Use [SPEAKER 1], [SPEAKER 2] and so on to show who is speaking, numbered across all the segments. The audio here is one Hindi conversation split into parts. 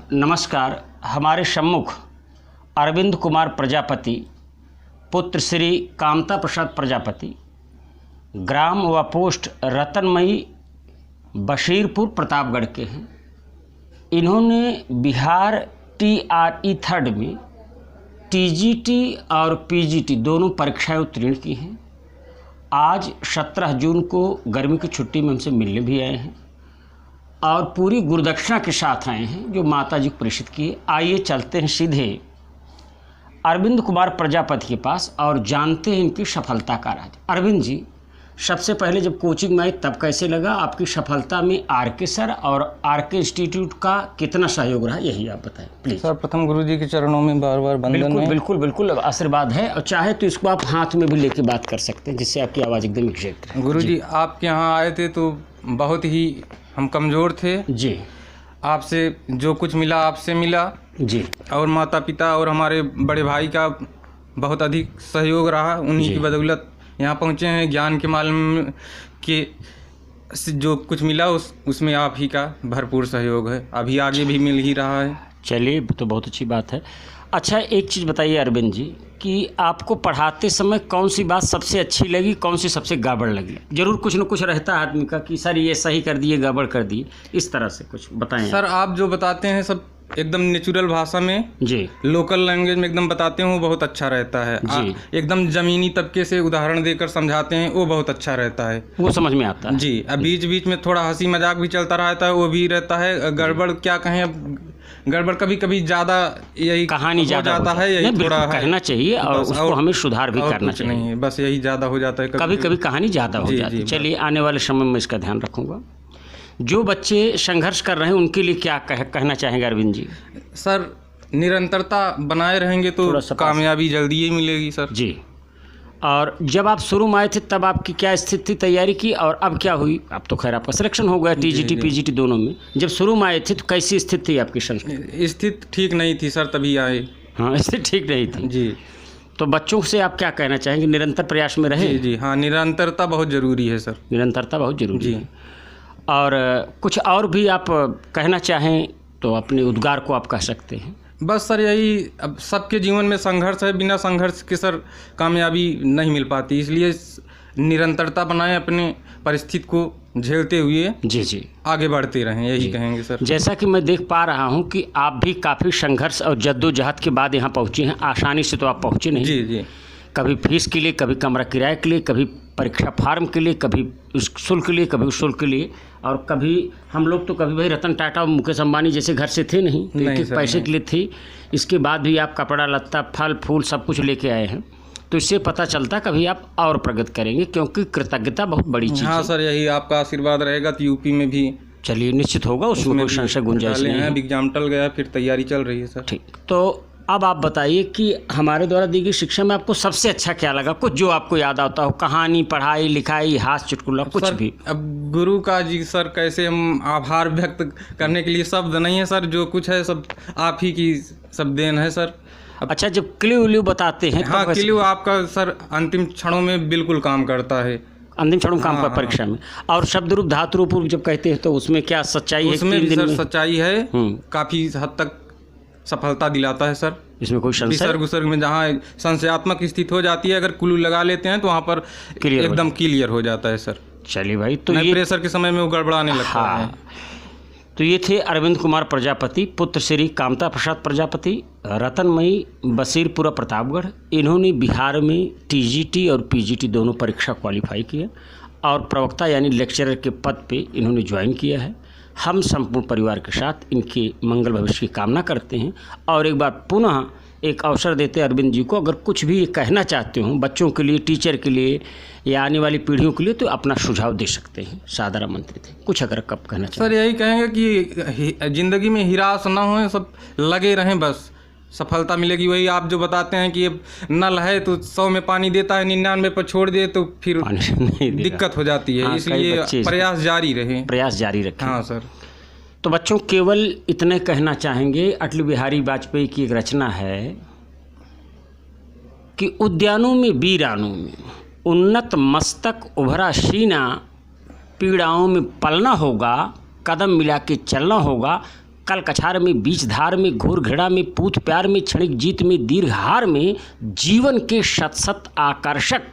[SPEAKER 1] नमस्कार। हमारे सम्मुख अरविंद कुमार प्रजापति पुत्र श्री कामता प्रसाद प्रजापति, ग्राम व पोस्ट रतनमई, बशीरपुर, प्रतापगढ़ के हैं। इन्होंने बिहार TRE 3rd में TGT और PGT दोनों परीक्षाएं उत्तीर्ण की हैं। आज 17 जून को गर्मी की छुट्टी में हमसे मिलने भी आए हैं और पूरी गुरुदक्षिणा के साथ आए हैं जो माता जी को प्रेषित किए। आइए चलते हैं सीधे अरविंद कुमार प्रजापति के पास और जानते हैं इनकी सफलता का राज। अरविंद जी, सबसे पहले जब कोचिंग में आए तब कैसे लगा? आपकी सफलता में RK सर और RK इंस्टीट्यूट का कितना सहयोग रहा, यही आप बताएं प्लीज़।
[SPEAKER 2] सर, प्रथम गुरु जी के चरणों में बार बार बंदन
[SPEAKER 1] बिल्कुल
[SPEAKER 2] है।
[SPEAKER 1] बिल्कुल बिल्कुल आशीर्वाद है, और चाहे तो इसको आप हाथ में भी लेके बात कर सकते हैं जिससे आपकी आवाज़ एकदम एग्जैक्ट रहे।
[SPEAKER 2] गुरु जी आपके यहाँ आए थे तो बहुत ही हम कमज़ोर थे
[SPEAKER 1] जी।
[SPEAKER 2] आपसे जो कुछ मिला आपसे मिला
[SPEAKER 1] जी।
[SPEAKER 2] और माता पिता और हमारे बड़े भाई का बहुत अधिक सहयोग रहा। उन्हीं की बदौलत यहाँ पहुँचे हैं। ज्ञान के मालूम के जो कुछ मिला उसमें आप ही का भरपूर सहयोग है, अभी आगे भी मिल ही रहा है।
[SPEAKER 1] चलिए, तो बहुत अच्छी बात है। अच्छा, एक चीज़ बताइए अरविंद जी कि आपको पढ़ाते समय कौन सी बात सबसे अच्छी लगी, कौन सी सबसे गड़बड़ लगी? जरूर कुछ न कुछ रहता है आदमी का कि सर ये सही कर दिए, गड़बड़ कर दिए, इस तरह से कुछ बताएं।
[SPEAKER 2] सर, आप जो बताते हैं सब एकदम नेचुरल भाषा में,
[SPEAKER 1] जी,
[SPEAKER 2] लोकल लैंग्वेज में एकदम बताते हैं, वो बहुत अच्छा रहता है जी। एकदम ज़मीनी तबके से उदाहरण देकर समझाते हैं, वो बहुत अच्छा रहता है,
[SPEAKER 1] वो समझ में आता है
[SPEAKER 2] जी। अब बीच बीच में थोड़ा हंसी मजाक भी चलता रहता है, वो भी रहता है। गड़बड़ क्या कहें, अब गड़बड़ कभी कभी ज़्यादा यही
[SPEAKER 1] कहानी ज़्यादा
[SPEAKER 2] जाता है, यही थोड़ा
[SPEAKER 1] कहना चाहिए और उसको हमें सुधार भी करना चाहिए।
[SPEAKER 2] नहीं, बस यही ज़्यादा हो जाता है,
[SPEAKER 1] कभी कभी कहानी ज़्यादा हो जाती है। चलिए, आने वाले समय में इसका ध्यान रखूँगा। जो बच्चे संघर्ष कर रहे हैं उनके लिए क्या कहना चाहेंगे अरविंद जी?
[SPEAKER 2] सर, निरंतरता बनाए रहेंगे तो कामयाबी जल्दी ही मिलेगी सर
[SPEAKER 1] जी। और जब आप शुरू में आए थे तब आपकी क्या स्थिति थी, तैयारी की, और अब क्या हुई? अब तो खैर आपका सिलेक्शन हो गया TGT PGT दोनों में। जब शुरू में आए थे तो कैसी स्थिति थी आपकी?
[SPEAKER 2] स्थिति ठीक नहीं थी सर, तभी आए।
[SPEAKER 1] हाँ, स्थिति ठीक नहीं थी
[SPEAKER 2] जी।
[SPEAKER 1] तो बच्चों से आप क्या कहना चाहेंगे? निरंतर प्रयास में रहे।
[SPEAKER 2] जी हाँ, निरंतरता बहुत ज़रूरी है सर,
[SPEAKER 1] निरंतरता बहुत ज़रूरी है। और कुछ और भी आप कहना चाहें तो अपने उद्गार को आप कह सकते हैं।
[SPEAKER 2] बस सर यही, अब सबके जीवन में संघर्ष है, बिना संघर्ष के सर कामयाबी नहीं मिल पाती, इसलिए निरंतरता बनाएं, अपने परिस्थिति को झेलते हुए जी आगे बढ़ते रहें, यही कहेंगे सर।
[SPEAKER 1] जैसा कि मैं देख पा रहा हूं कि आप भी काफ़ी संघर्ष और जद्दोजहद के बाद यहाँ पहुँचे हैं। आसानी से तो आप पहुँचे नहीं। जी। कभी फीस के लिए, कभी कमरा किराए के लिए, कभी परीक्षा फार्म के लिए, कभी उस शुल्क के लिए, कभी उस शुल्क के लिए, और कभी हम लोग तो कभी भाई रतन टाटा और मुकेश अंबानी जैसे घर से थे नहीं, तो एक पैसे के लिए थी। इसके बाद भी आप कपड़ा लत्ता, फल फूल सब कुछ लेके आए हैं, तो इससे पता चलता कभी आप और प्रगति करेंगे, क्योंकि कृतज्ञता बहुत बड़ी चीज़ है।
[SPEAKER 2] हाँ सर, यही आपका आशीर्वाद रहेगा तो UP में भी
[SPEAKER 1] चलिए निश्चित होगा, उसमें कोई संशय गुंजाइश नहीं है।
[SPEAKER 2] एग्जाम टल गया, फिर तैयारी चल रही है सर।
[SPEAKER 1] ठीक, तो अब आप बताइए कि हमारे द्वारा दी गई शिक्षा में आपको सबसे अच्छा क्या लगा? कुछ जो आपको याद आता हो, कहानी, पढ़ाई, लिखाई, हास्य, चुटकुला, कुछ भी।
[SPEAKER 2] अब गुरु का जी सर, कैसे हम आभार व्यक्त करने के लिए शब्द नहीं है सर, जो कुछ है सब आप ही की सब देन है सर।
[SPEAKER 1] अच्छा, जब क्ल्यू व्ल्यू बताते हैं,
[SPEAKER 2] हाँ, क्ल्यू आपका सर अंतिम क्षणों में बिल्कुल काम करता है,
[SPEAKER 1] अंतिम क्षणों में काम कर परीक्षा में। और शब्द रूप धातु रूप जब कहते हैं तो उसमें क्या सच्चाई है?
[SPEAKER 2] उसमें भी सर सच्चाई है, काफ़ी हद तक सफलता दिलाता है सर।
[SPEAKER 1] इसमें कोई संशय?
[SPEAKER 2] विसर्ग उसर्ग में जहाँ संशयात्मक स्थिति हो जाती है, अगर क्लू लगा लेते हैं तो वहाँ पर एकदम क्लियर हो जाता है सर।
[SPEAKER 1] चलिए भाई, तो ये
[SPEAKER 2] प्रेशर के समय में वो गड़बड़ाने लगता है।
[SPEAKER 1] तो ये थे अरविंद कुमार प्रजापति पुत्र श्री कामता प्रसाद प्रजापति, रतनमई, बशीरपुरा, प्रतापगढ़। इन्होंने बिहार में TGT और PGT दोनों परीक्षा क्वालिफाई किया और प्रवक्ता यानी लेक्चरर के पद पे इन्होंने ज्वाइन किया है। हम संपूर्ण परिवार के साथ इनके मंगल भविष्य की कामना करते हैं और एक बार पुनः एक अवसर देते हैं अरविंद जी को, अगर कुछ भी कहना चाहते हो बच्चों के लिए, टीचर के लिए या आने वाली पीढ़ियों के लिए, तो अपना सुझाव दे सकते हैं। सादर आमंत्रित है। कुछ अगर कब कहना चाहिए?
[SPEAKER 2] सर यही कहेंगे कि ज़िंदगी में हिरास ना हो, सब लगे रहें, बस सफलता मिलेगी। वही आप जो बताते हैं कि नल है तो 100 में पानी देता है, 99 पर छोड़ दे तो फिर दिक्कत हो जाती है। इसलिए प्रयास जारी रहे,
[SPEAKER 1] प्रयास जारी रखें।
[SPEAKER 2] हाँ सर।
[SPEAKER 1] तो बच्चों, केवल इतने कहना चाहेंगे, अटल बिहारी वाजपेयी की एक रचना है कि उद्यानों में वीरानों में उन्नत मस्तक उभरा सीना, पीड़ाओं में पलना होगा, कदम मिला के चलना होगा, काल कछार में, बीच धार में, घोर घृणा में, पूत प्यार में, क्षणिक जीत में, दीर्घ हार में जीवन के शत शत आकर्षक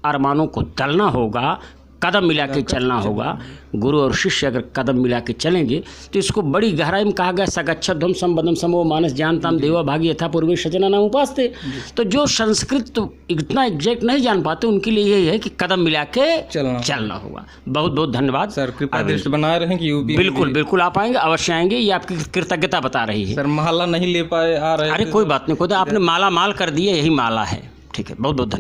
[SPEAKER 1] अरमानों को तलना होगा, कदम मिला के चलना होगा। गुरु और शिष्य अगर कदम मिला के चलेंगे तो इसको बड़ी गहराई में कहा गया, सगच्छध्वम संबद्धम समो मानस जानताम देवा भागी यथा पूर्वे सजना नाम उपासते। तो जो संस्कृत तो इतना एग्जैक्ट नहीं जान पाते उनके लिए यही है कि कदम मिला के चलना होगा। बहुत बहुत धन्यवाद
[SPEAKER 2] सर, कृपा दृष्टि बनाए रहें कि यूपी
[SPEAKER 1] बिल्कुल बिल्कुल आप आएंगे, अवश्य आएंगे, ये आपकी कृतज्ञता बता रही है।
[SPEAKER 2] सर माला नहीं ले पाए, आ रहे
[SPEAKER 1] अरे कोई बात नहीं, कोई आपने माला माल कर दिया, यही माला है। ठीक है, बहुत बहुत धन्यवाद।